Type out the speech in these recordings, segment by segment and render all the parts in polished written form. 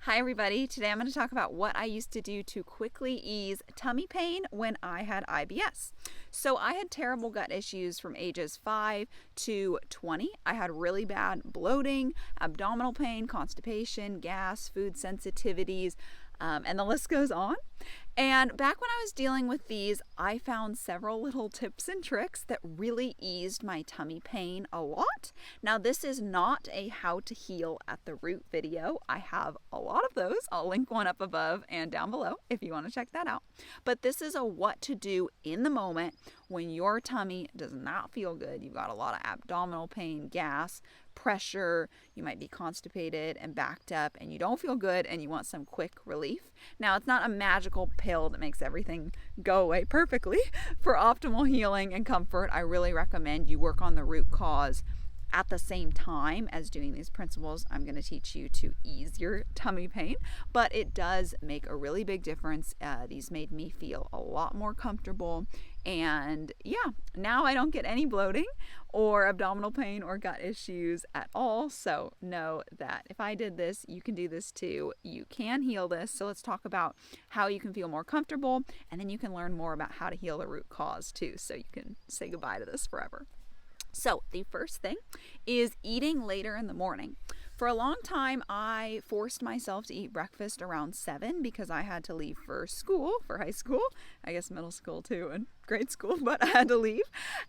Hi everybody, today I'm going to talk about what I used to do to quickly ease tummy pain when I had IBS. So I had terrible gut issues from ages 5 to 20. I had really bad bloating, abdominal pain, constipation, gas, food sensitivities, and the list goes on. And back when I was dealing with these, I found several little tips and tricks that really eased my tummy pain a lot. Now, this is not a how to heal at the root video. I have a lot of those. I'll link one up above and down below if you want to check that out. But this is a what to do in the moment when your tummy does not feel good. You've got a lot of abdominal pain, gas, pressure, you might be constipated and backed up and you don't feel good and you want some quick relief. Now, it's not a magical pill that makes everything go away perfectly. For optimal healing and comfort, I really recommend you work on the root cause at the same time as doing these principles I'm going to teach you to ease your tummy pain, but it does make a really big difference. These made me feel a lot more comfortable, and now I don't get any bloating or abdominal pain or gut issues at all. So know that if I did this, you can do this too. You can heal this. So let's talk about how you can feel more comfortable, and then you can learn more about how to heal the root cause too, so you can say goodbye to this forever. So the first thing is eating later in the morning. For a long time, I forced myself to eat breakfast around 7 because I had to leave for school, for high school, I guess middle school too, and grade school, but I had to leave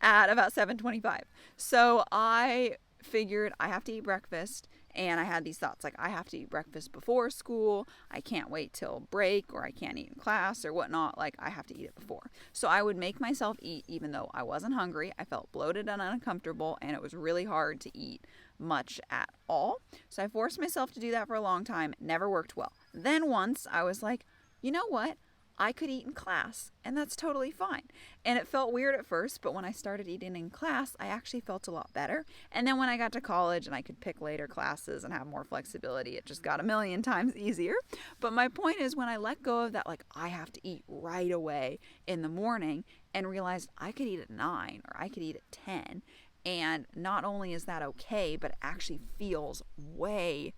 at about 7:25. So I figured I have to eat breakfast, and I had these thoughts like I have to eat breakfast before school, I can't wait till break, or I can't eat in class or whatnot, like I have to eat it before. So I would make myself eat even though I wasn't hungry. I felt bloated and uncomfortable, and it was really hard to eat much at all. So I forced myself to do that for a long time. It never worked well. Then once I was like, you know what? I could eat in class, and that's totally fine. And it felt weird at first, but when I started eating in class, I actually felt a lot better. And then when I got to college and I could pick later classes and have more flexibility, it just got a million times easier. But my point is, when I let go of that, like I have to eat right away in the morning, and realized I could eat at 9 or I could eat at 10. And not only is that okay, but it actually feels way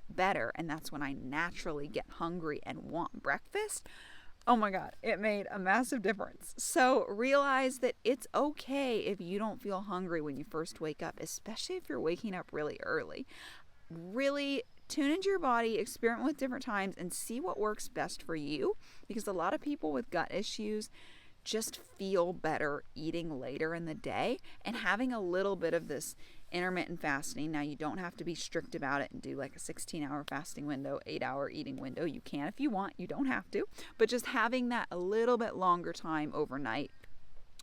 better. And that's when I naturally get hungry and want breakfast. Oh my God, it made a massive difference. So realize that it's okay if you don't feel hungry when you first wake up, especially if you're waking up really early. Really tune into your body, experiment with different times, and see what works best for you. Because a lot of people with gut issues just feel better eating later in the day and having a little bit of this intermittent fasting. Now, you don't have to be strict about it and do like a 16-hour fasting window, 8-hour eating window. You can if you want, you don't have to, but just having that a little bit longer time overnight.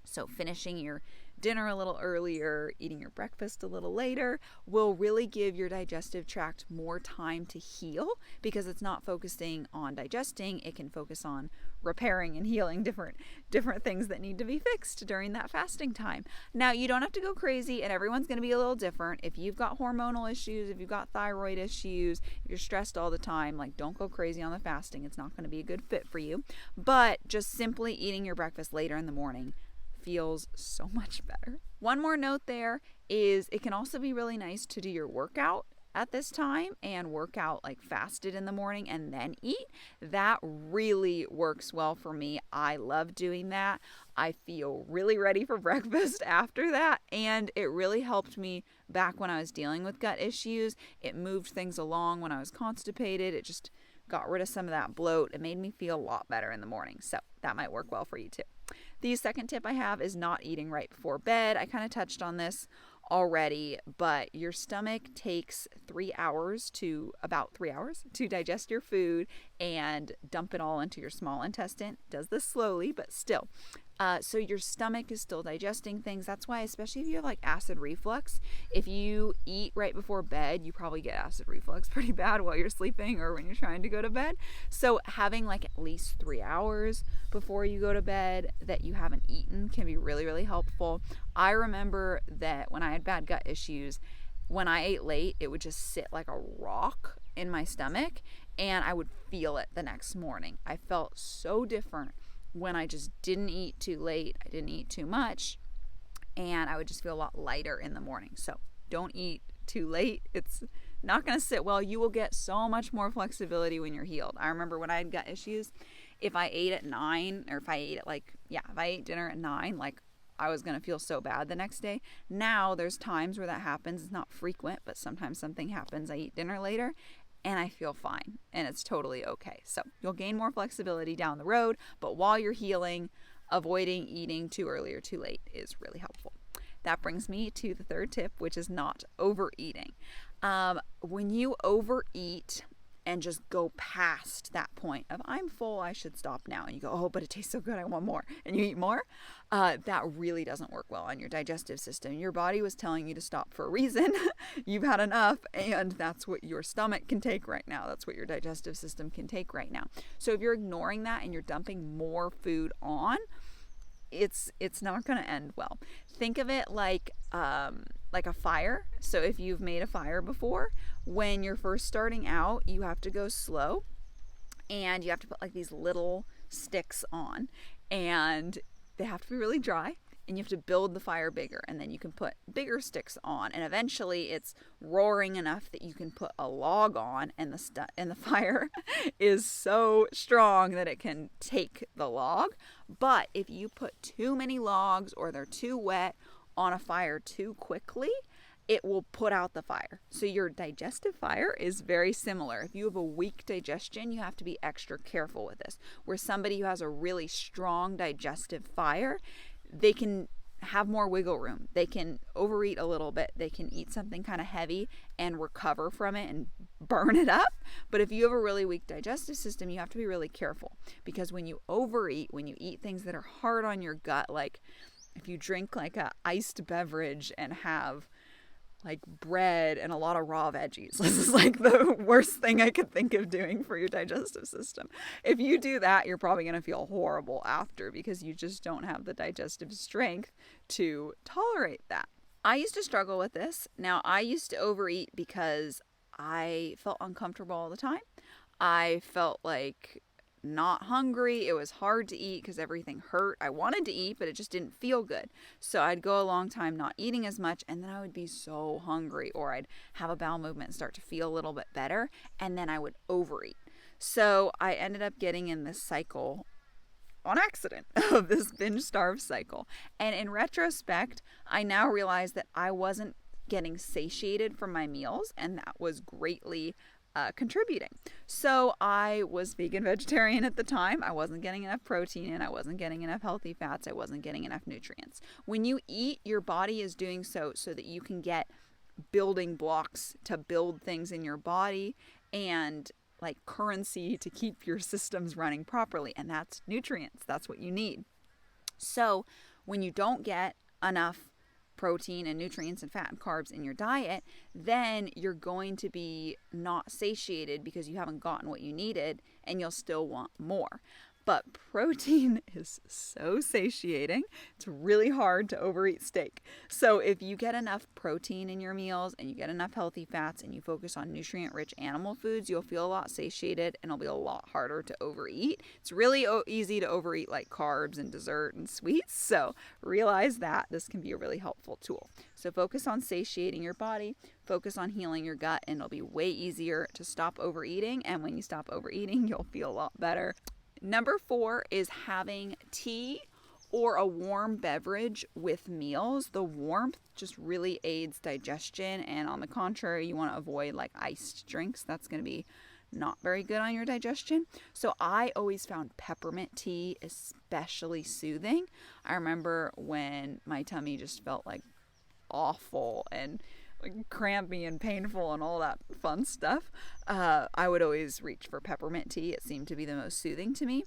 So finishing your dinner a little earlier, eating your breakfast a little later will really give your digestive tract more time to heal, because it's not focusing on digesting. It can focus on repairing and healing different things that need to be fixed during that fasting time. Now, you don't have to go crazy, and everyone's going to be a little different. If you've got hormonal issues, if you've got thyroid issues, if you're stressed all the time, like don't go crazy on the fasting. It's not going to be a good fit for you. But just simply eating your breakfast later in the morning feels so much better. One more note there is it can also be really nice to do your workout at this time and work out like fasted in the morning and then eat. That really works well for me. I love doing that. I feel really ready for breakfast after that, and it really helped me back when I was dealing with gut issues. It moved things along when I was constipated. It just got rid of some of that bloat. It made me feel a lot better in the morning. So that might work well for you too. The second tip I have is not eating right before bed. I kind of touched on this already, but your stomach takes about 3 hours to digest your food and dump it all into your small intestine. It does this slowly, but still. So your stomach is still digesting things. That's why, especially if you have like acid reflux, if you eat right before bed, you probably get acid reflux pretty bad while you're sleeping or when you're trying to go to bed. So having like at least 3 hours before you go to bed that you haven't eaten can be really helpful. I remember that when I had bad gut issues, when I ate late, it would just sit like a rock in my stomach, and I would feel it the next morning. I felt so different when I just didn't eat too late, I didn't eat too much, and I would just feel a lot lighter in the morning. So don't eat too late. It's not going to sit well. You will get so much more flexibility when you're healed. I remember when I had gut issues, if I ate at 9, or if I ate at if I ate dinner at 9, like I was going to feel so bad the next day. Now there's times where that happens. It's not frequent, but sometimes something happens. I eat dinner later and I feel fine, and it's totally okay. So you'll gain more flexibility down the road, but while you're healing, avoiding eating too early or too late is really helpful. That brings me to the third tip, which is not overeating. When you overeat and just go past that point of I'm full, I should stop now, and you go, oh, but it tastes so good, I want more, and you eat more, that really doesn't work well on your digestive system. Your body was telling you to stop for a reason. You've had enough, and that's what your stomach can take right now. That's what your digestive system can take right now. So if you're ignoring that and you're dumping more food on, it's not going to end well. Think of it like a fire. So if you've made a fire before, when you're first starting out, you have to go slow, and you have to put like these little sticks on, and they have to be really dry, and you have to build the fire bigger, and then you can put bigger sticks on, and eventually it's roaring enough that you can put a log on, and the fire is so strong that it can take the log. But if you put too many logs, or they're too wet, on a fire too quickly, it will put out the fire. So your digestive fire is very similar. If you have a weak digestion, you have to be extra careful with this. Where somebody who has a really strong digestive fire, they can have more wiggle room. They can overeat a little bit. They can eat something kind of heavy and recover from it and burn it up. But if you have a really weak digestive system, you have to be really careful, because when you overeat, when you eat things that are hard on your gut, like if you drink like a iced beverage and have like bread and a lot of raw veggies, this is like the worst thing I could think of doing for your digestive system. If you do that, you're probably going to feel horrible after, because you just don't have the digestive strength to tolerate that. I used to struggle with this. Now, I used to overeat because I felt uncomfortable all the time. I felt like not hungry. It was hard to eat because everything hurt. I wanted to eat, but it just didn't feel good. So I'd go a long time not eating as much, and then I would be so hungry, or I'd have a bowel movement and start to feel a little bit better, and then I would overeat. So I ended up getting in this cycle on accident of this binge starve cycle. And in retrospect, I now realize that I wasn't getting satiated from my meals, and that was greatly contributing. So I was vegan vegetarian at the time. I wasn't getting enough protein in. I wasn't getting enough healthy fats. I wasn't getting enough nutrients. When you eat, your body is doing so that you can get building blocks to build things in your body, and like currency to keep your systems running properly. And that's nutrients. That's what you need. So when you don't get enough protein and nutrients and fat and carbs in your diet, then you're going to be not satiated because you haven't gotten what you needed, and you'll still want more. But protein is so satiating. It's really hard to overeat steak. So if you get enough protein in your meals, and you get enough healthy fats, and you focus on nutrient-rich animal foods, you'll feel a lot satiated, and it'll be a lot harder to overeat. It's really easy to overeat like carbs and dessert and sweets. So realize that this can be a really helpful tool. So focus on satiating your body, focus on healing your gut, and it'll be way easier to stop overeating. And when you stop overeating, you'll feel a lot better. Number 4 is having tea or a warm beverage with meals. The warmth just really aids digestion, and on the contrary, you want to avoid like iced drinks. That's going to be not very good on your digestion. So I always found peppermint tea especially soothing. I remember when my tummy just felt like awful and like crampy and painful and all that fun stuff, I would always reach for peppermint tea. It seemed to be the most soothing to me.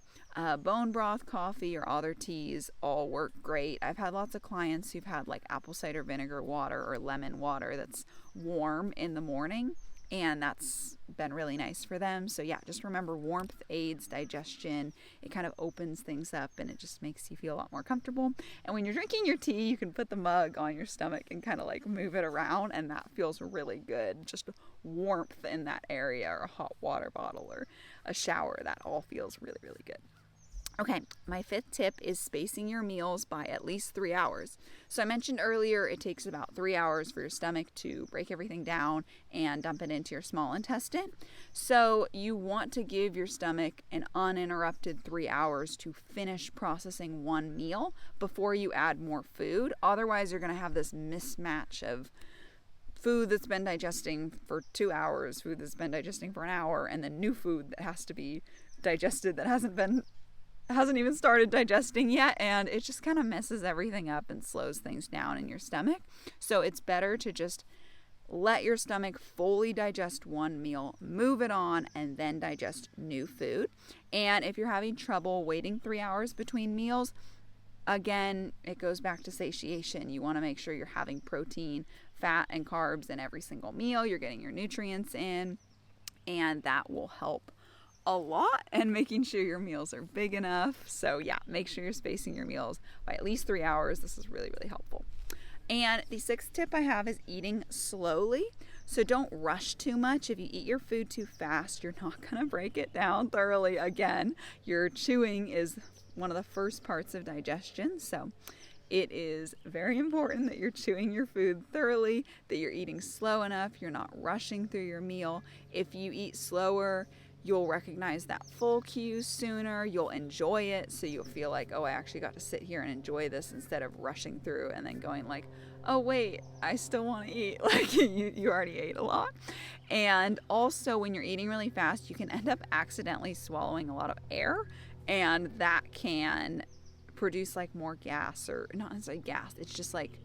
Bone broth, coffee, or other teas all work great. I've had lots of clients who've had like apple cider vinegar water or lemon water that's warm in the morning, and that's been really nice for them. So yeah, just remember, warmth aids digestion. It kind of opens things up, and it just makes you feel a lot more comfortable. And when you're drinking your tea, you can put the mug on your stomach and kind of like move it around, and that feels really good. Just warmth in that area, or a hot water bottle or a shower, that all feels really, really good. Okay, my fifth tip is spacing your meals by at least 3 hours. So I mentioned earlier it takes about 3 hours for your stomach to break everything down and dump it into your small intestine. So you want to give your stomach an uninterrupted 3 hours to finish processing one meal before you add more food. Otherwise, you're going to have this mismatch of food that's been digesting for 2 hours, food that's been digesting for an hour, and then new food that has to be digested that hasn't even started digesting yet, and it just kind of messes everything up and slows things down in your stomach. So it's better to just let your stomach fully digest one meal, move it on, and then digest new food. And if you're having trouble waiting 3 hours between meals, again, it goes back to satiation. You want to make sure you're having protein, fat, and carbs in every single meal. You're getting your nutrients in, and that will help a lot, and making sure your meals are big enough. So yeah, make sure you're spacing your meals by at least 3 hours. This is really, really helpful. And the sixth tip I have is eating slowly. So don't rush too much. If you eat your food too fast, you're not going to break it down thoroughly again. Your chewing is one of the first parts of digestion. So it is very important that you're chewing your food thoroughly, that you're eating slow enough, you're not rushing through your meal. If you eat slower, you'll recognize that full cue sooner. You'll enjoy it. So you'll feel like, oh, I actually got to sit here and enjoy this instead of rushing through and then going like, oh, wait, I still want to eat. Like you already ate a lot. And also when you're eating really fast, you can end up accidentally swallowing a lot of air. And that can produce like more gas, or not necessarily gas. It's just like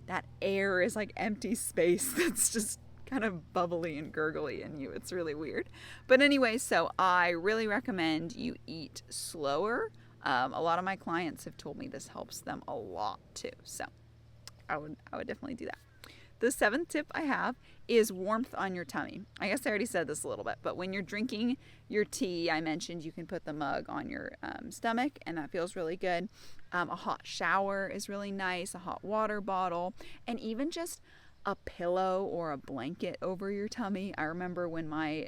that air is like empty space that's just kind of bubbly and gurgly in you. It's really weird. But anyway, so I really recommend you eat slower. A lot of my clients have told me this helps them a lot too. So I would definitely do that. The seventh tip I have is warmth on your tummy. I guess I already said this a little bit, but when you're drinking your tea, I mentioned you can put the mug on your stomach, and that feels really good. A hot shower is really nice, a hot water bottle, and even just a pillow or a blanket over your tummy. I remember when my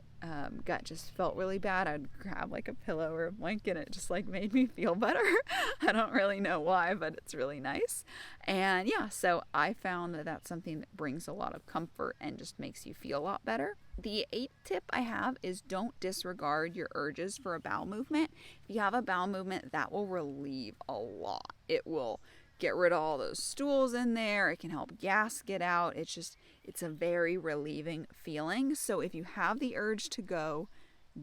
gut just felt really bad, I'd grab like a pillow or a blanket. It just like made me feel better. I don't really know why, but it's really nice. And yeah, so I found that that's something that brings a lot of comfort and just makes you feel a lot better. The eighth tip I have is don't disregard your urges for a bowel movement. If you have a bowel movement, that will relieve a lot. It will get rid of all those stools in there. It can help gas get out. It's a very relieving feeling. So if you have the urge to go,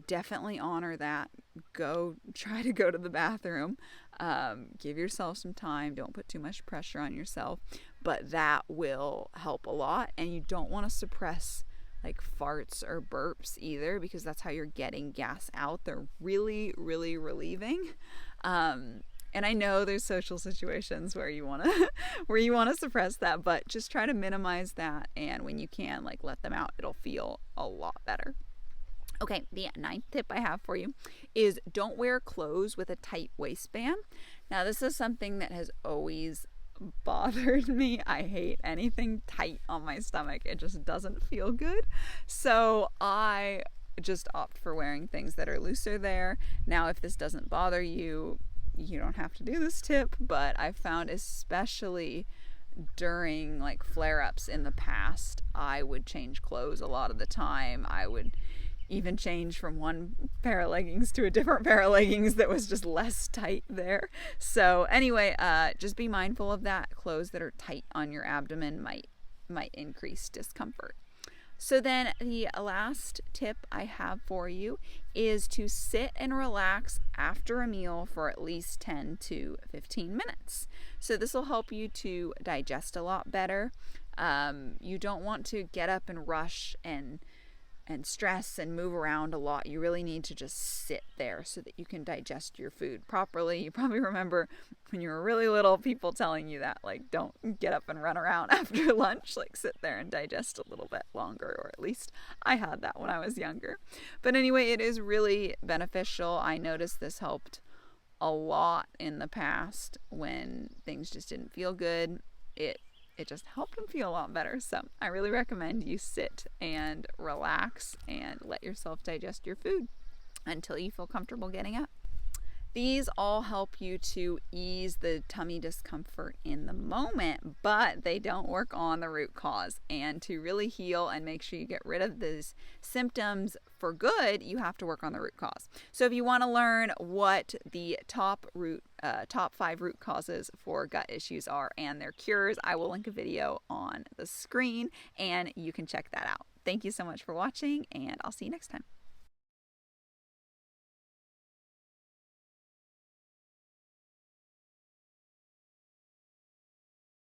definitely honor that. Try to go to the bathroom. Give yourself some time. Don't put too much pressure on yourself. But that will help a lot. And you don't want to suppress like farts or burps either, because that's how you're getting gas out. They're really, really relieving. And I know there's social situations where you want to suppress that, but just try to minimize that. And when you can, like, let them out, it'll feel a lot better. Okay, the ninth tip I have for you is don't wear clothes with a tight waistband. Now, this is something that has always bothered me. I hate anything tight on my stomach. It just doesn't feel good. So I just opt for wearing things that are looser there. Now, if this doesn't bother you, you don't have to do this tip, but I've found especially during like flare-ups in the past, I would change clothes a lot of the time. I would even change from one pair of leggings to a different pair of leggings that was just less tight there. So anyway, just be mindful of that. Clothes that are tight on your abdomen might increase discomfort. So then the last tip I have for you is to sit and relax after a meal for at least 10 to 15 minutes. So this will help you to digest a lot better. You don't want to get up and rush and stress and move around a lot. You really need to just sit there so that you can digest your food properly. You probably remember when you were really little, people telling you that, like, don't get up and run around after lunch, like sit there and digest a little bit longer, or at least I had that when I was younger. But anyway, it is really beneficial. I noticed this helped a lot in the past when things just didn't feel good. It just helped them feel a lot better. So I really recommend you sit and relax and let yourself digest your food until you feel comfortable getting up. These all help you to ease the tummy discomfort in the moment, but they don't work on the root cause. And to really heal and make sure you get rid of these symptoms for good, you have to work on the root cause. So if you want to learn what the top 5 root causes for gut issues are and their cures, I will link a video on the screen and you can check that out. Thank you so much for watching, and I'll see you next time.